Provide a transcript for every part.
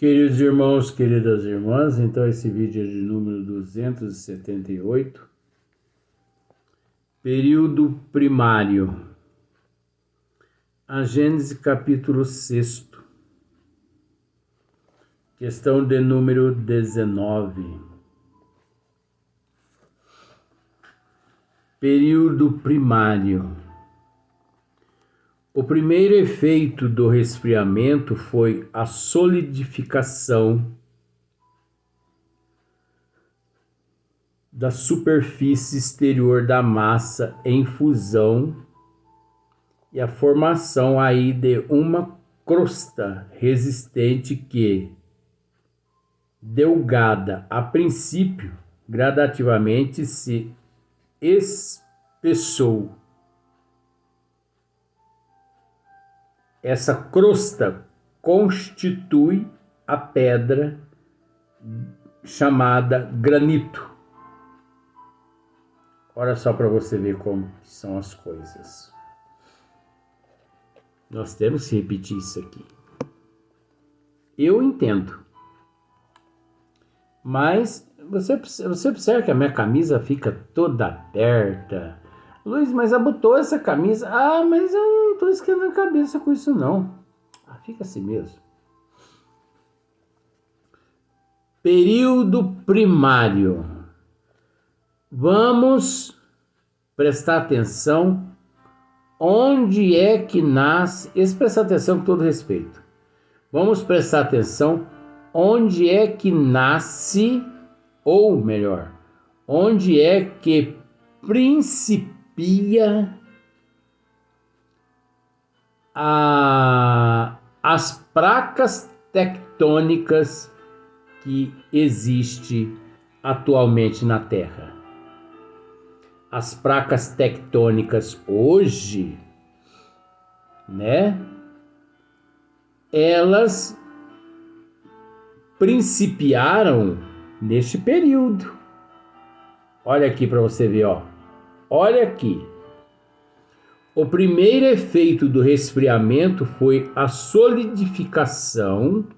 Queridos irmãos, queridas irmãs, então esse vídeo é de número 278, período primário, a Gênesis capítulo 6, questão de número 19. Período primário. O primeiro efeito do resfriamento foi a solidificação da superfície exterior da massa em fusão e a formação aí de uma crosta resistente que, delgada a princípio, gradativamente se espessou. Essa crosta constitui a pedra chamada granito. Olha só para você ver como são as coisas. Nós temos que repetir isso aqui. Eu entendo. Mas você observa que a minha camisa fica toda aberta. Luiz, mas abotou essa camisa. Ah, mas eu não tô esquentando a cabeça com isso não. Ah, fica assim mesmo. Período primário. Vamos prestar atenção onde é que nasce. Prestar atenção com todo respeito. Vamos prestar atenção onde é que nasce, ou melhor, onde é que principia as placas tectônicas que existem atualmente na Terra. As placas tectônicas hoje, elas principiaram neste período. Olha aqui para você ver, ó. Olha aqui. O primeiro efeito do resfriamento foi a solidificação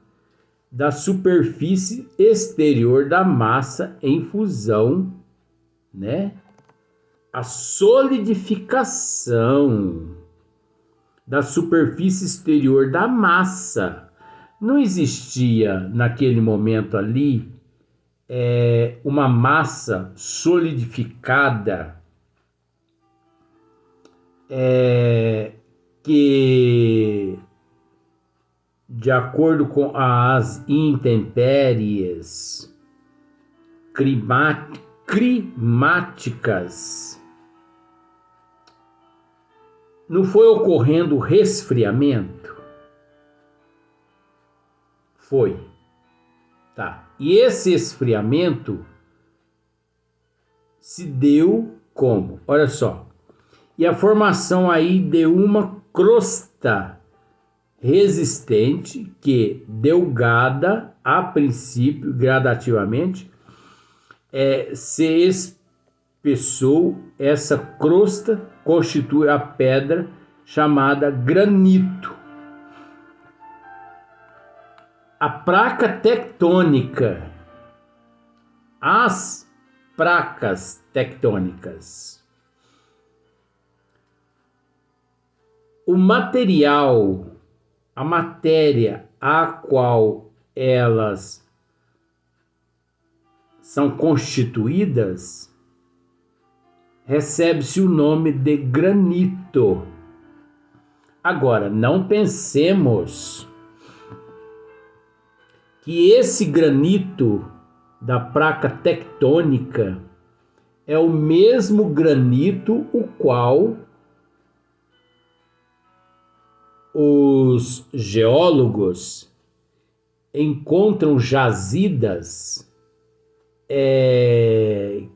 da superfície exterior da massa em fusão, A solidificação da superfície exterior da massa. Não existia naquele momento ali uma massa solidificada que, de acordo com as intempéries climáticas, não foi ocorrendo resfriamento? Foi. Tá. E esse esfriamento se deu como? Olha só. E a formação aí de uma crosta resistente que, delgada a princípio, gradativamente, se espessou. Essa crosta constitui a pedra chamada granito. A placa tectônica, as placas tectônicas, o material, a matéria a qual elas são constituídas, recebe-se o nome de granito. Agora, não pensemos que esse granito da placa tectônica é o mesmo granito o qual os geólogos encontram jazidas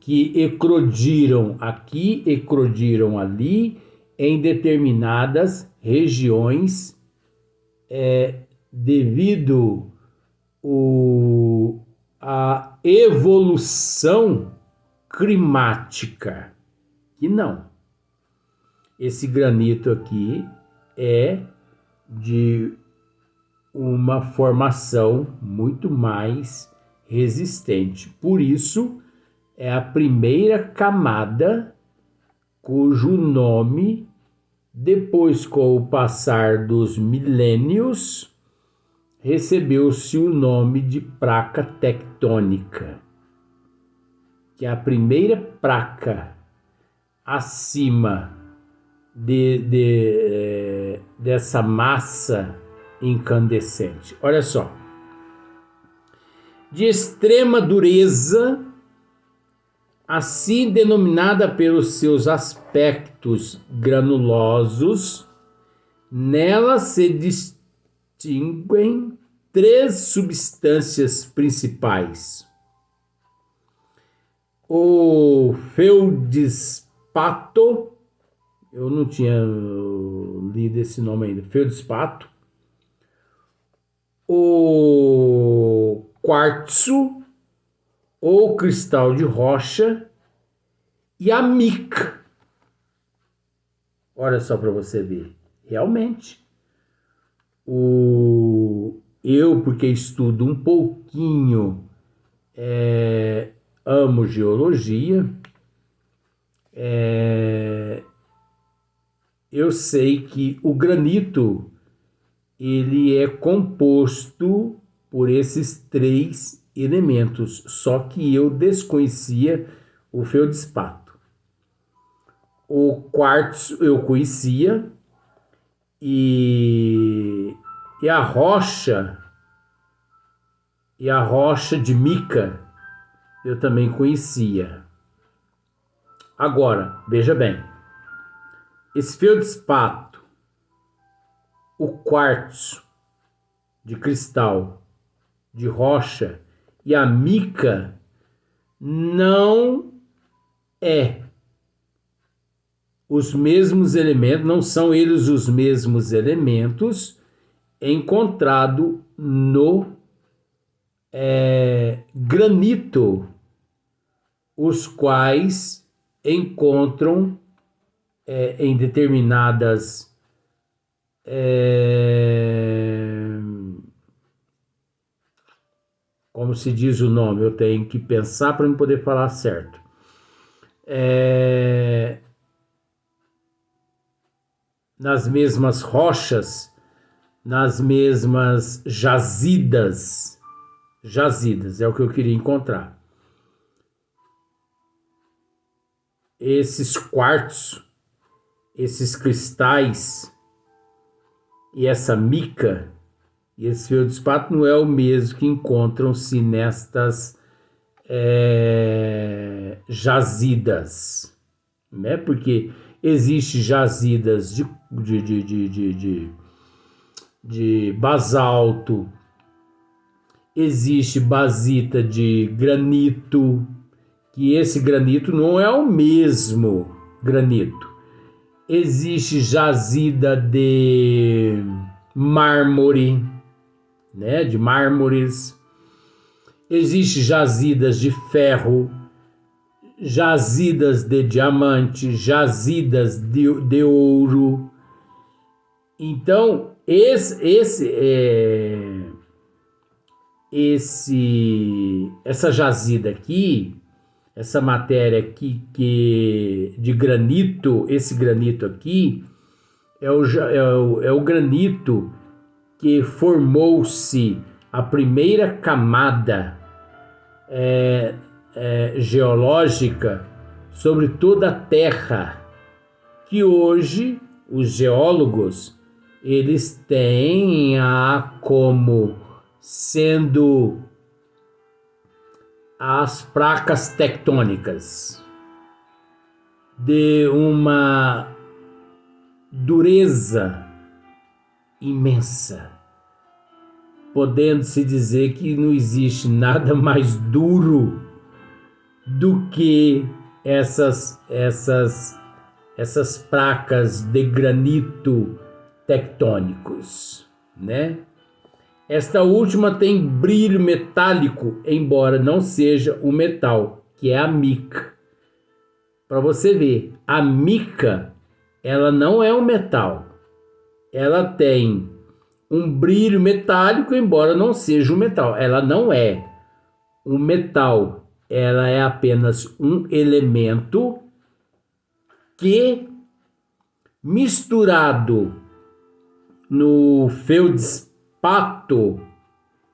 que eclodiram aqui, eclodiram ali, em determinadas regiões, devido à evolução climática. Que não. Esse granito aqui é de uma formação muito mais resistente. Por isso, é a primeira camada cujo nome, depois com o passar dos milênios, recebeu-se o nome de placa tectônica, que é a primeira placa acima dessa massa incandescente. Olha só. De extrema dureza, assim denominada pelos seus aspectos granulosos, nela se distinguem 3 substâncias principais: o feldspato, eu não tinha lido esse nome ainda, feldspato, o quartzo ou cristal de rocha e a mica. Olha só para você ver, realmente. Eu, porque estudo um pouquinho, amo geologia, eu sei que o granito ele é composto por esses 3 elementos, só que eu desconhecia o feldspato. O quartzo eu conhecia e a rocha de mica eu também conhecia. Agora, veja bem, esse feldspato, o quartzo de cristal de rocha e a mica não os mesmos elementos, não são eles os mesmos elementos encontrado no granito, os quais encontram em determinadas como se diz o nome, eu tenho que pensar para não poder falar certo. Nas mesmas rochas, nas mesmas jazidas é o que eu queria encontrar. Esses quartos, esses cristais e essa mica e esse feldspato não é o mesmo que encontram-se nestas jazidas, né? Porque existe jazidas de basalto, existe basita de granito, que esse granito não é o mesmo granito. Existe jazida de mármore, né, de mármores. Existe jazidas de ferro, jazidas de diamante, jazidas de ouro. Então, essa jazida aqui, essa matéria aqui de granito, esse granito aqui é o granito que formou-se a primeira camada geológica sobre toda a Terra, que hoje os geólogos eles têm como sendo as placas tectônicas de uma dureza imensa, podendo-se dizer que não existe nada mais duro do que essas placas de granito tectônicos, né? Esta última tem brilho metálico, embora não seja o metal, que é a mica. Para você ver, a mica, ela não é um metal. Ela tem um brilho metálico, embora não seja um metal. Ela não é um metal, ela é apenas um elemento que, misturado no feldspato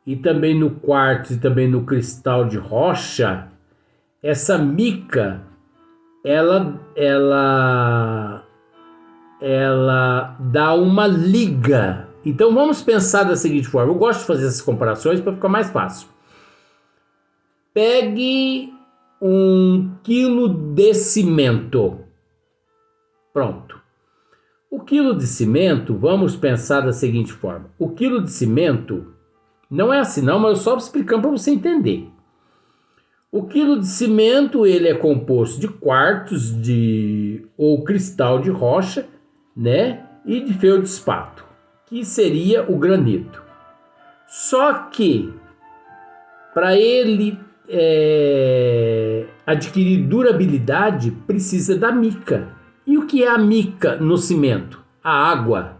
e também no quartzo e também no cristal de rocha, essa mica, ela dá uma liga. Então vamos pensar da seguinte forma. Eu gosto de fazer essas comparações para ficar mais fácil. Pegue 1 quilo de cimento. Pronto. O quilo de cimento, vamos pensar da seguinte forma. O quilo de cimento, não é assim não, mas eu só explicando para você entender. O quilo de cimento, ele é composto de quartos ou cristal de rocha, né? E de feldspato, que seria o granito. Só que, para ele adquirir durabilidade, precisa da mica. E o que é a mica no cimento? A água.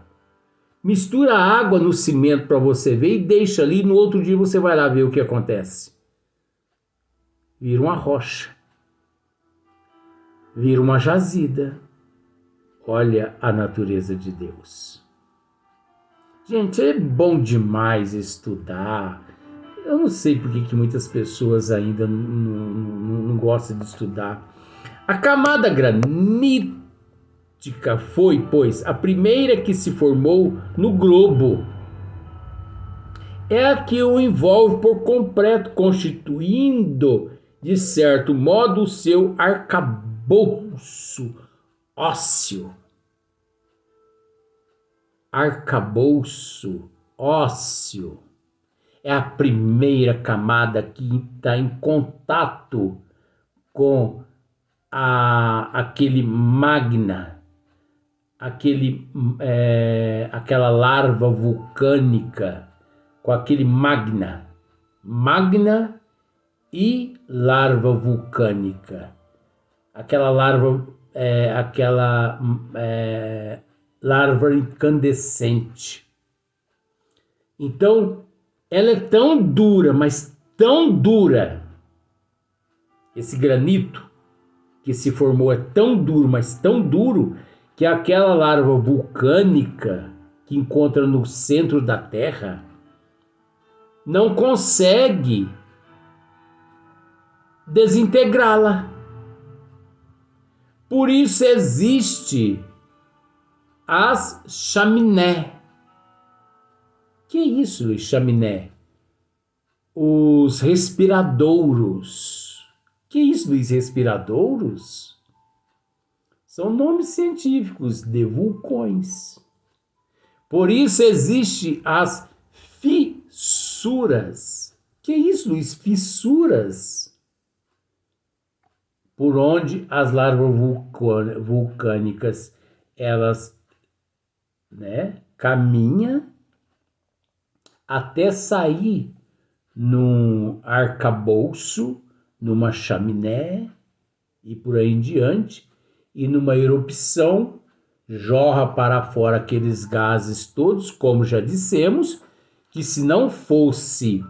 Mistura a água no cimento para você ver e deixa ali. No outro dia você vai lá ver o que acontece. Vira uma rocha. Vira uma jazida. Olha a natureza de Deus. Gente, é bom demais estudar. Eu não sei por que muitas pessoas ainda não gostam de estudar. A camada granítica foi, pois, a primeira que se formou no globo. É a que o envolve por completo, constituindo, de certo modo, o seu arcabouço ósseo. Arcabouço ósseo. É a primeira camada que está em contato com aquele magma, aquela larva vulcânica, com aquele magma e larva vulcânica. Aquela larva, larva incandescente. Então, ela é tão dura, mas tão dura. Esse granito que se formou é tão duro, mas tão duro, que aquela larva vulcânica que encontra no centro da Terra não consegue desintegrá-la. Por isso existe as chaminé. Que é isso, Luiz, chaminé? Os respiradouros. Que é isso, Luiz, respiradouros? São nomes científicos de vulcões. Por isso existe as fissuras. Que é isso, Luiz? Fissuras. Por onde as larvas vulcânicas, elas, né, caminham até sair num arcabouço, numa chaminé e por aí em diante, e numa erupção jorra para fora aqueles gases todos, como já dissemos, que se não fosse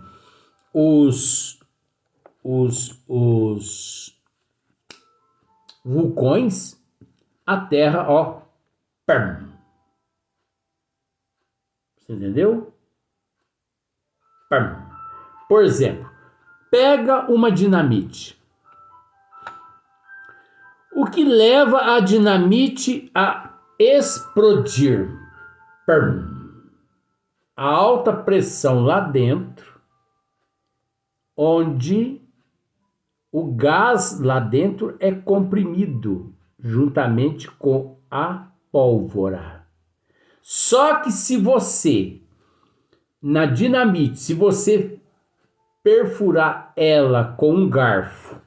os vulcões, a Terra, ó, pam. Você entendeu? Pam. Por exemplo, pega uma dinamite. O que leva a dinamite a explodir? Pam. A alta pressão lá dentro, onde o gás lá dentro é comprimido juntamente com a pólvora. Só que se você, na dinamite, se você perfurar ela com um garfo,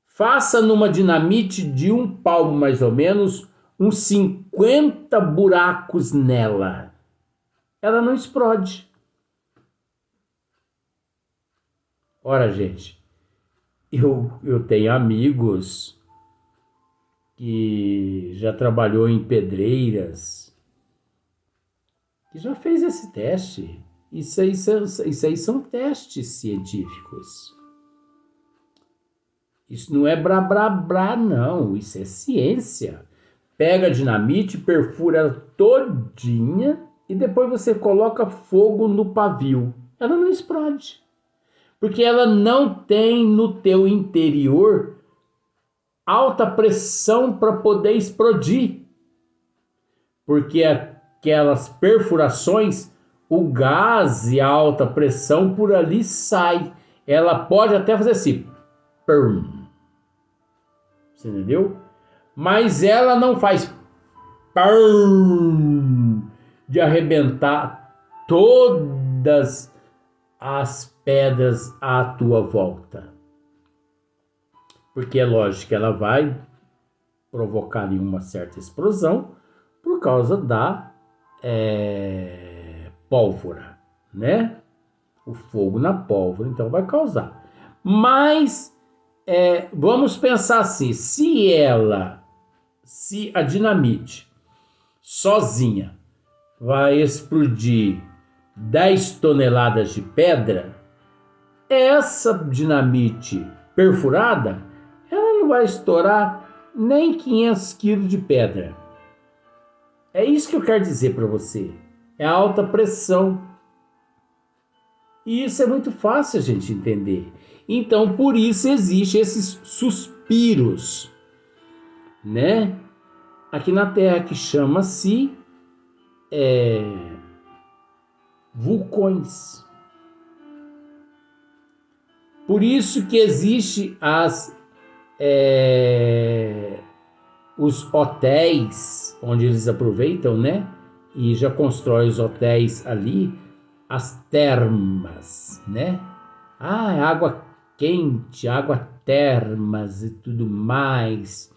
faça numa dinamite de 1 palmo mais ou menos, uns 50 buracos nela. Ela não explode. Ora, gente, eu tenho amigos que já trabalhou em pedreiras que já fez esse teste. Isso aí são testes científicos. Isso não é blá, não. Isso é ciência. Pega a dinamite, perfura ela todinha e depois você coloca fogo no pavio. Ela não explode. Porque ela não tem no teu interior alta pressão para poder explodir. Porque aquelas perfurações, o gás e a alta pressão por ali sai. Ela pode até fazer assim. Pum. Você entendeu? Mas ela não faz pum, de arrebentar todas as pedras à tua volta. Porque é lógico que ela vai provocar ali uma certa explosão por causa da pólvora, né? O fogo na pólvora, então vai causar. Mas vamos pensar assim, se a dinamite sozinha vai explodir 10 toneladas de pedra, essa dinamite perfurada, ela não vai estourar nem 500 quilos de pedra. É isso que eu quero dizer para você. É alta pressão. E isso é muito fácil a gente entender. Então, por isso existem esses suspiros, né? Aqui na Terra, que chama-se vulcões. Por isso que existe os hotéis, onde eles aproveitam, né? E já constrói os hotéis ali, as termas, né? Água quente, água termas e tudo mais.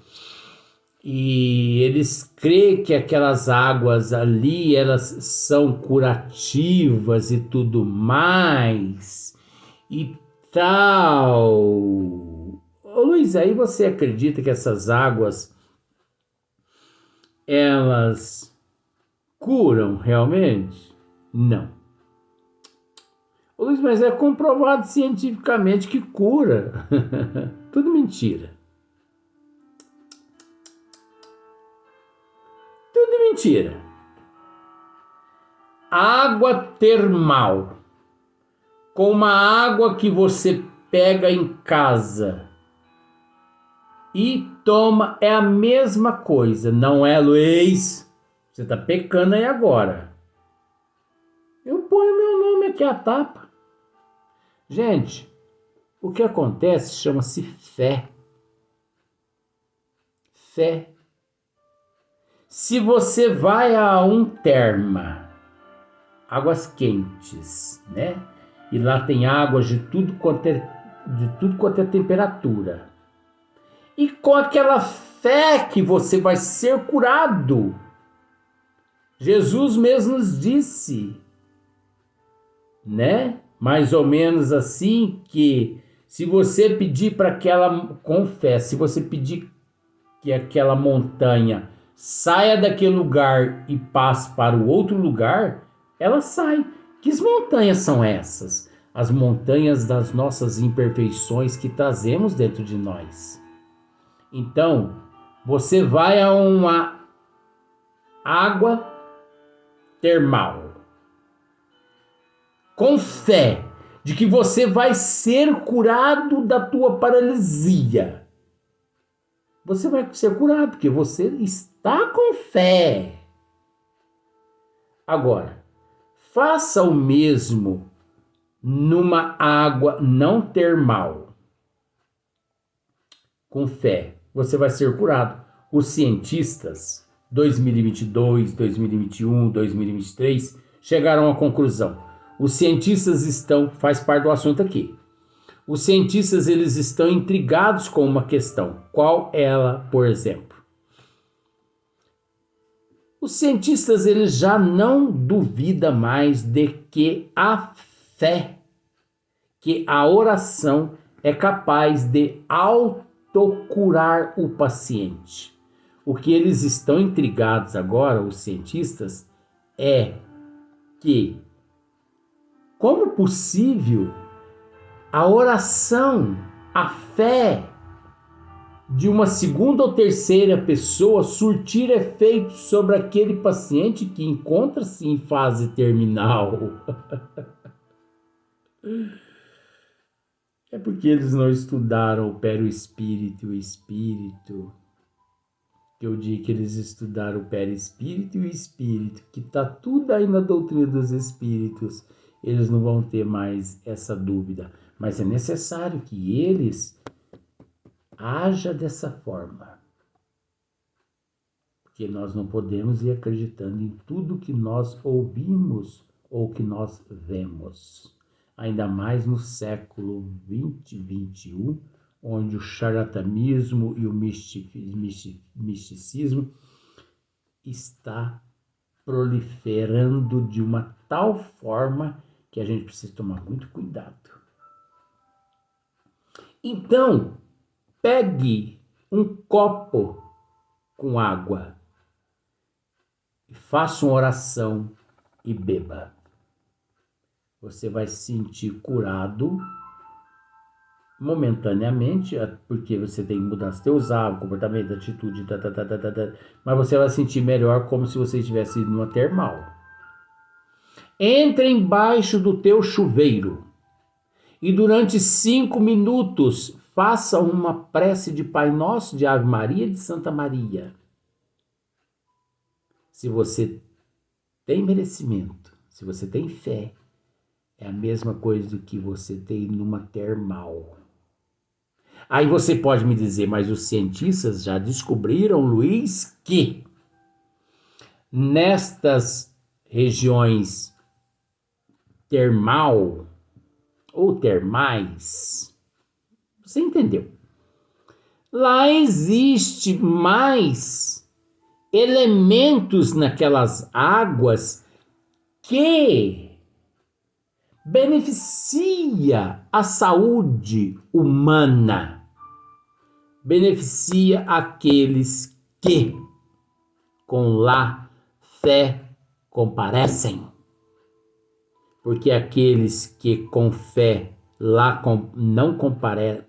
E eles creem que aquelas águas ali, elas são curativas e tudo mais. E tal. Ô Luiz, aí você acredita que essas águas, elas curam realmente? Não. Ô Luiz, mas é comprovado cientificamente que cura. Tudo mentira. Tudo mentira. Água termal, com uma água que você pega em casa e toma, é a mesma coisa, não é, Luiz? Você tá pecando aí agora. Eu ponho meu nome aqui à tapa. Gente, o que acontece chama-se fé. Fé. Se você vai a um terma, águas quentes, né? E lá tem águas de tudo quanto é temperatura. E com aquela fé que você vai ser curado. Jesus mesmo nos disse, né? Mais ou menos assim, que se você pedir para aquela, com fé, se você pedir que aquela montanha saia daquele lugar e passe para o outro lugar, ela sai. Que montanhas são essas? As montanhas das nossas imperfeições que trazemos dentro de nós. Então, você vai a uma água termal, com fé de que você vai ser curado da tua paralisia. Você vai ser curado porque você está com fé. Agora, faça o mesmo numa água não termal. Com fé, você vai ser curado. Os cientistas, 2022, 2021, 2023, chegaram à conclusão. Os cientistas faz parte do assunto aqui. Os cientistas, eles estão intrigados com uma questão. Qual ela, por exemplo? Os cientistas, eles já não duvidam mais de que a fé, que a oração é capaz de autocurar o paciente. O que eles estão intrigados agora, os cientistas, é que, como possível, a oração, a fé de uma segunda ou terceira pessoa surtir efeito sobre aquele paciente que encontra-se em fase terminal. É porque eles não estudaram o perispírito e o espírito. Que eu digo que eles estudaram o perispírito e o espírito, que está tudo aí na doutrina dos espíritos. Eles não vão ter mais essa dúvida. Mas é necessário que eles haja dessa forma. Porque nós não podemos ir acreditando em tudo que nós ouvimos ou que nós vemos. Ainda mais no século 20 e 21, onde o charlatanismo e o misticismo está proliferando de uma tal forma que a gente precisa tomar muito cuidado. Então, pegue um copo com água, faça uma oração e beba. Você vai se sentir curado momentaneamente, porque você tem que mudar os teus hábitos, comportamento, atitude, mas você vai se sentir melhor como se você estivesse indo numa termal. Entre embaixo do teu chuveiro e durante 5 minutos faça uma prece de Pai Nosso, de Ave Maria, de Santa Maria. Se você tem merecimento, se você tem fé, é a mesma coisa do que você ter numa termal. Aí você pode me dizer, mas os cientistas já descobriram, Luiz, que nestas regiões termal ou termais, você entendeu? Lá existe mais elementos naquelas águas que beneficia a saúde humana, beneficia aqueles que com lá fé comparecem, porque aqueles que com fé lá não comparecem,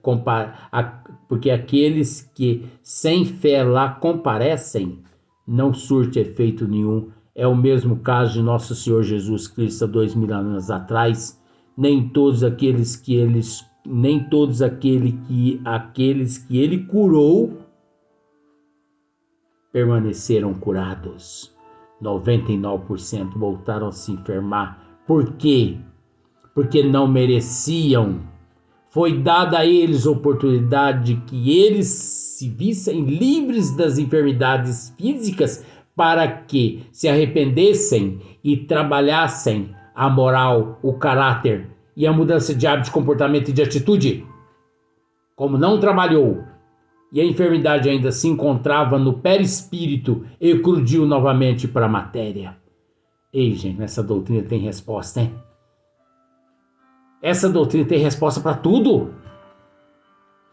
porque aqueles que sem fé lá comparecem não surte efeito nenhum. É o mesmo caso de Nosso Senhor Jesus Cristo há 2000 anos atrás. Nem todos aqueles que ele curou permaneceram curados. 99% voltaram a se enfermar. Por quê? Porque não mereciam. Foi dada a eles a oportunidade de que eles se vissem livres das enfermidades físicas para que se arrependessem e trabalhassem a moral, o caráter e a mudança de hábito, de comportamento e de atitude. Como não trabalhou e a enfermidade ainda se encontrava no perispírito, eclodiu novamente para a matéria. Ei, gente, essa doutrina tem resposta, hein? Essa doutrina tem resposta para tudo.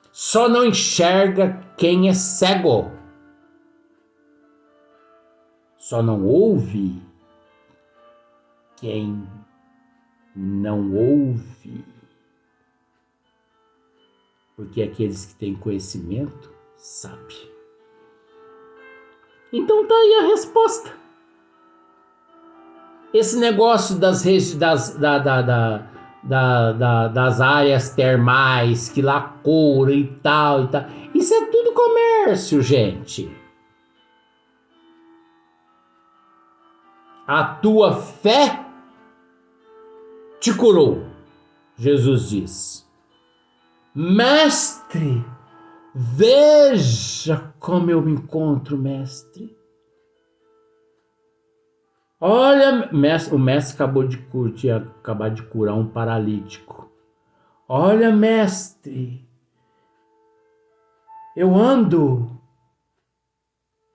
Só não enxerga quem é cego. Só não ouve quem não ouve. Porque aqueles que têm conhecimento sabem. Então tá aí a resposta. Esse negócio das áreas termais, que lá cura e tal. Isso é tudo comércio, gente. A tua fé te curou, Jesus diz. Mestre, veja como eu me encontro, mestre. Olha, o mestre tinha acabado de curar um paralítico. Olha, mestre, eu ando,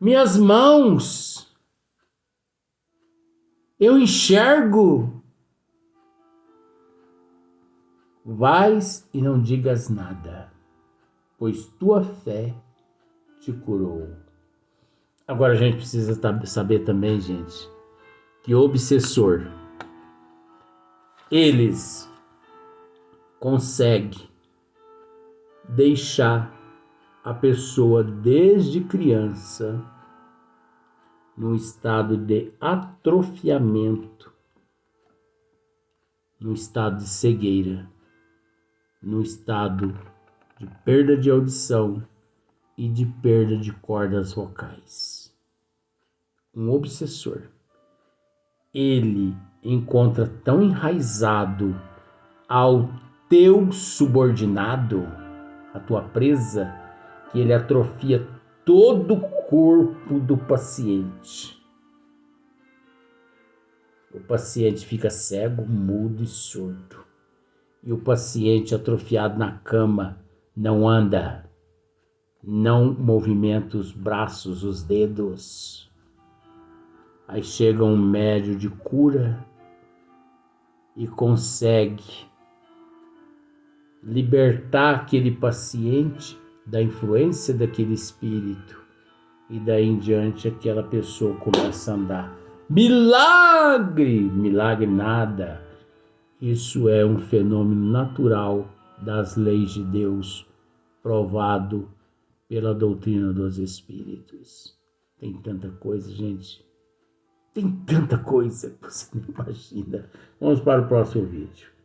minhas mãos, eu enxergo. Vais e não digas nada, pois tua fé te curou. Agora a gente precisa saber também, gente, que obsessor eles conseguem deixar a pessoa desde criança num estado de atrofiamento, num estado de cegueira, num estado de perda de audição e de perda de cordas vocais. Um obsessor, ele encontra tão enraizado ao teu subordinado, a tua presa, que ele atrofia todo o corpo do paciente. O paciente fica cego, mudo e surdo. E o paciente atrofiado na cama não anda, não movimenta os braços, os dedos. Aí chega um médium de cura e consegue libertar aquele paciente da influência daquele espírito. E daí em diante aquela pessoa começa a andar. Milagre! Milagre nada. Isso é um fenômeno natural das leis de Deus, provado pela doutrina dos espíritos. Tem tanta coisa, gente. Tem tanta coisa que você não imagina. Vamos para o próximo vídeo.